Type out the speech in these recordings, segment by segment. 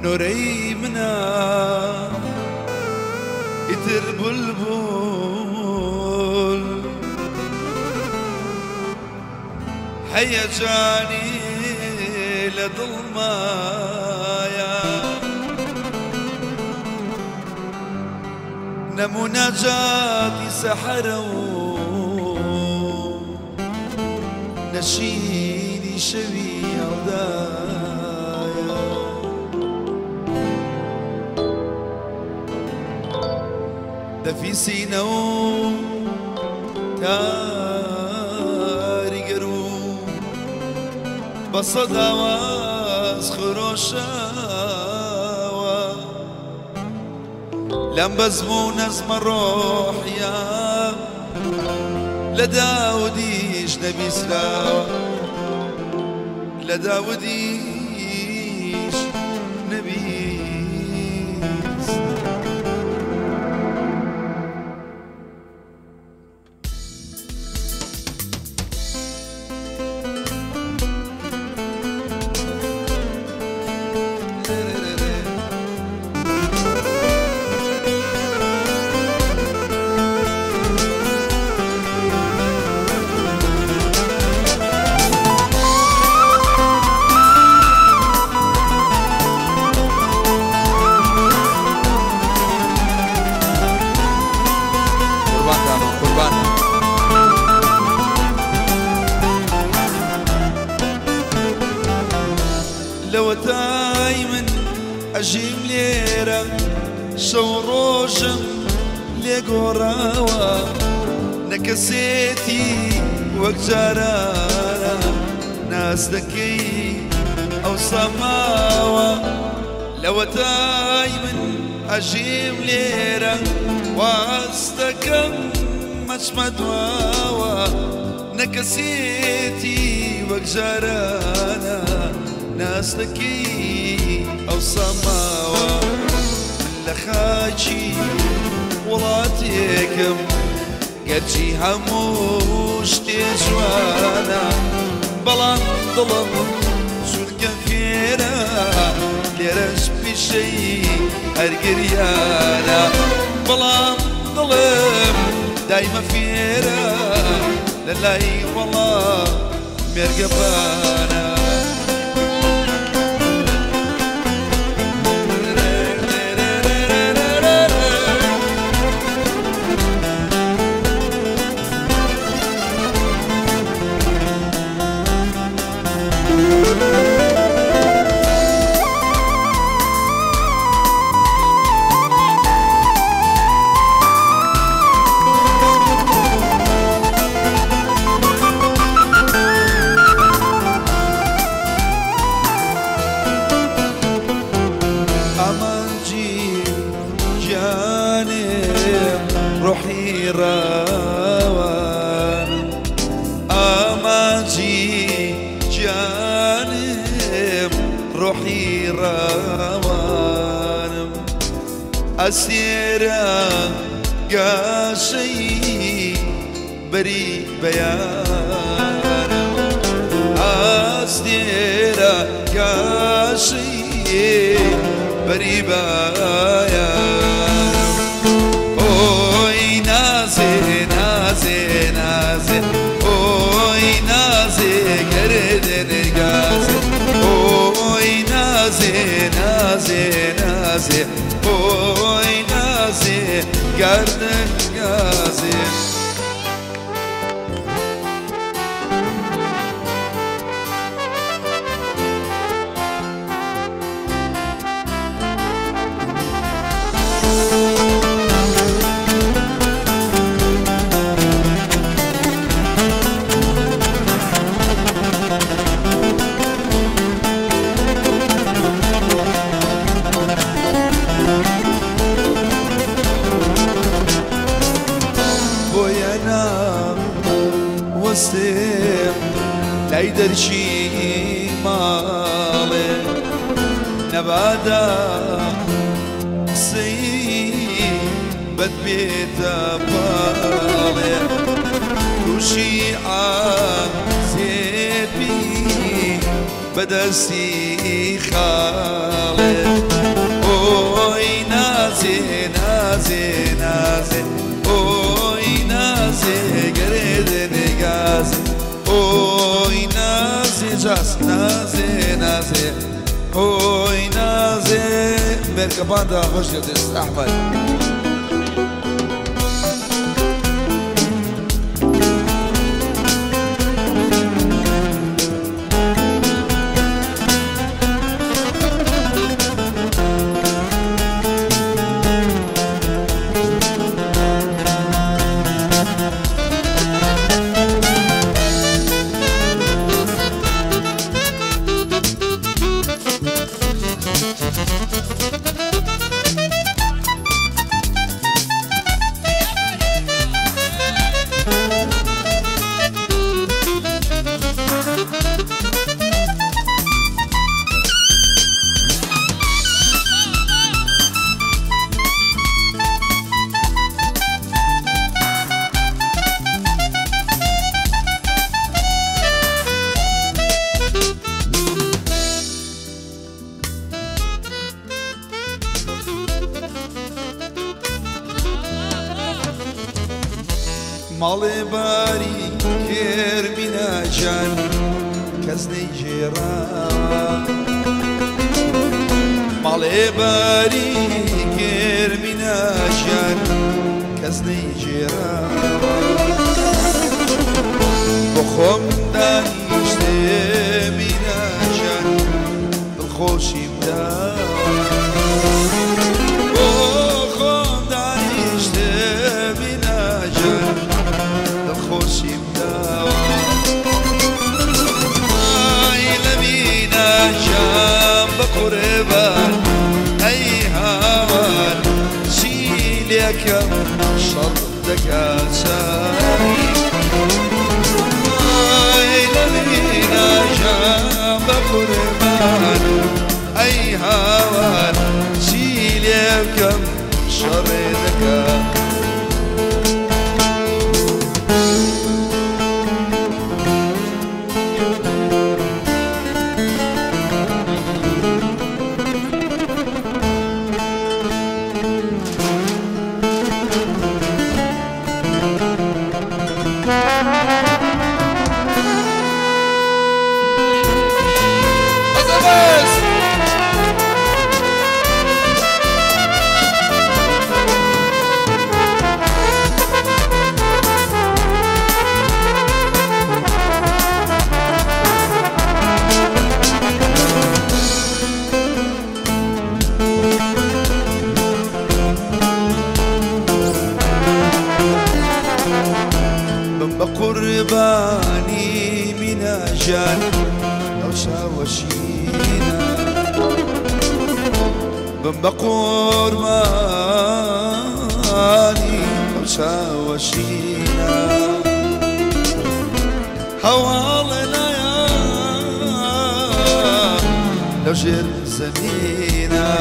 نوري منا يتر بلبل هيجاني لظلمايا نمو نجاتي سحروا نشيني شوي عدايا دفي سينو تاري قرو بصدى واز خروشاوا لم بزمو نزم الروح يا لداوديش نبي سلاوة لداوديش نبي لو دايما أجيب ليرة شوروجم لقراوة نكسيتي وقجرانا ناس ذكي أو سماوة لو دايما أجيب ليرة واستكم مش مدواوة نكسيتي وقجرانا ناس ذكي أو سماوة من لخاجي ولاتيكم قرجي هموش تجوانا بلان ظلم شو الكفيرة ليرش بشي هرقريانا بلان ظلم دايما فيرة للاي والله مرقبانا روحي روان أماجي جانب روحي روان أسيرا قاشي بري بيان أسيرا قاشي بري بيان نازي اوي نازي قردن قازي اوي نازي اوي نازي قردن قازي وستم لا يدرشي مالي نبادا سي بد بيتا بالي روشي عزيبي بدسي خالي نازي اوي نازي جاس نازي نازي اوي نازي مركبان دا خوش جديد احمد ماڵێ باری کێرمینەجان کەس نەیگێڕاوە ماڵێ باری کێرمینەجان کەس نەیگێڕاوە بۆ خۆم دانیشتێ مینەجان دڵخۆشیم داوە بۆ خۆم دانیشتێ مینەجان خوشیم داوا ای لبینا جام بقربان ای هوان شیلیکم شردك سایی ای لبینا جام بقربان ای هوان شیلیکم شردك قرباني من أجل لو شاوشينا بقرباني لو شاوشينا حوالنا يا لو جر زمينا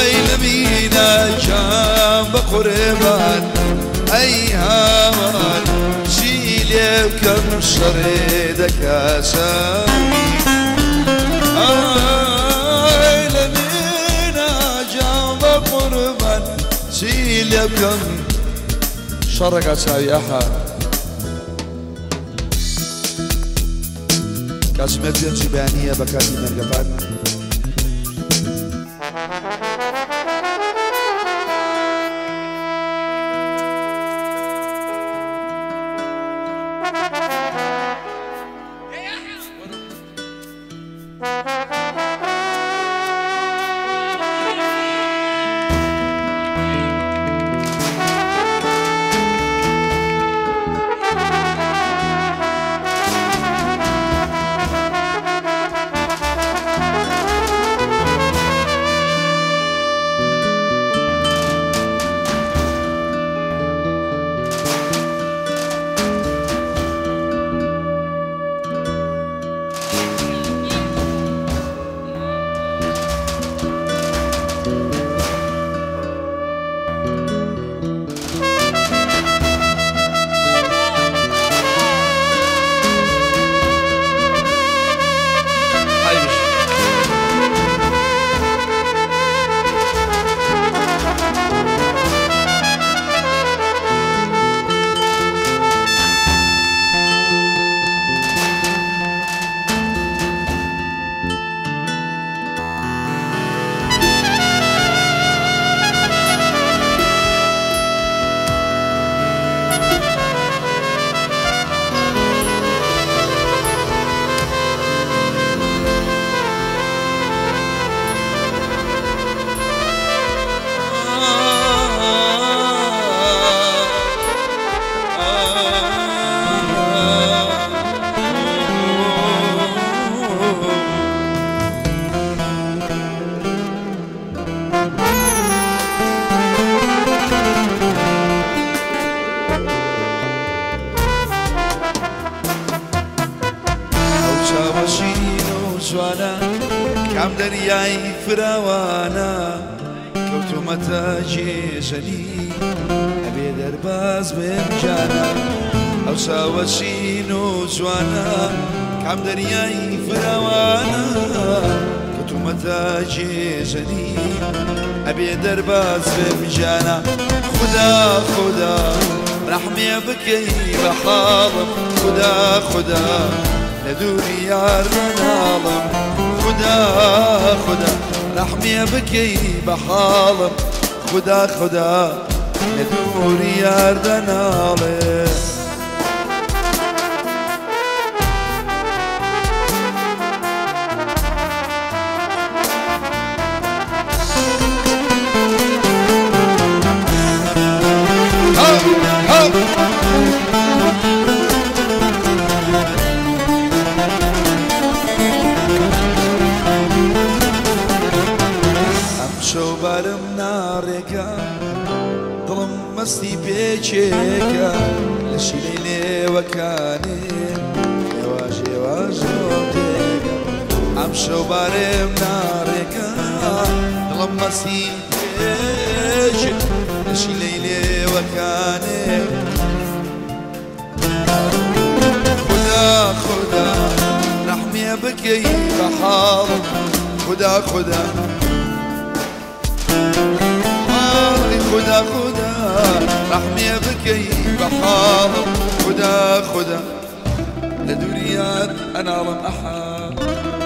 اي لبينا جنب قربان أي هوان شيلي كم شريدك أسامي أي لمينا جنب قربان شيلي كم شرك أسامي أحد كاسمت جبانية بكاتي مرقبان جوانا كام دنياي فراوانا كوتو متى جيجني أبي درباز بمجانا أو ساوشين وجوانا كام دنياي فراوانا كوتو متى جيجني أبي درباز بمجانا خدا خدا رحمي بكي بحاضر خدا خدا ندوري يا العالم خدا خدا رحمي بكي بحالم خدا خدا ندوري يا العالم شوبارم نارێکە دڵم مەستی پێچێکە لە شیرەی لێوەکانێ هێواژ هێواژ تێکە ئەم شەوبارم نارێکە دڵم مەستی پێچێکە لە شیرەی لێوەکانێ خدا خدا ڕەحمێ بکەی بە حاڵم خدا خدا خدا خدا رحمي بكي بحالم خدا خدا لدوريات أنا لم أحد